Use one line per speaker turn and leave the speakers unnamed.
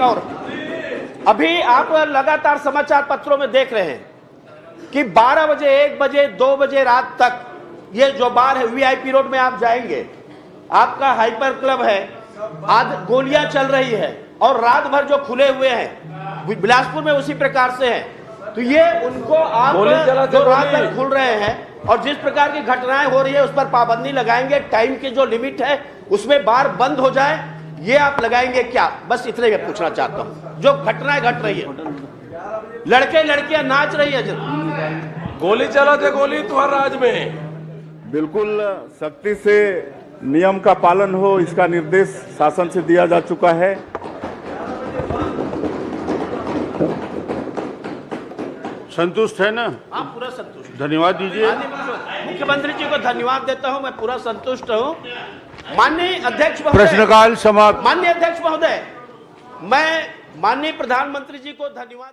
और अभी आप लगातार समाचार पत्रों में देख रहे हैं कि 12 बजे, 1 बजे, 2 बजे रात तक ये जो बार है वीआईपी रोड में आप जाएंगे, आपका हाइपर क्लब है, आज गोलियां चल रही है और रात भर जो खुले हुए हैं बिलासपुर में उसी प्रकार से है। तो ये उनको आप जो रात भर खुल रहे हैं और जिस प्रकार की घटनाएं हो रही है उस पर पाबंदी लगाएंगे, टाइम की जो लिमिट है उसमें बार बंद हो जाए, ये आप लगाएंगे क्या? बस इतने मैं पूछना चाहता हूं। जो घटनाएं घट रही है, लड़के लड़कियां नाच रही है,
गोली चला थे, गोली तुम्हारे राज में।
बिल्कुल सख्ती से नियम का पालन हो, इसका निर्देश शासन से दिया जा चुका है।
संतुष्ट है ना?
हाँ, पूरा संतुष्ट।
धन्यवाद दीजिए।
मुख्यमंत्री जी को धन्यवाद देता हूं, मैं पूरा संतुष्ट हूं। माननीय अध्यक्ष महोदय,
प्रश्नकाल समाप्त।
माननीय अध्यक्ष महोदय, मैं माननीय प्रधानमंत्री जी को धन्यवाद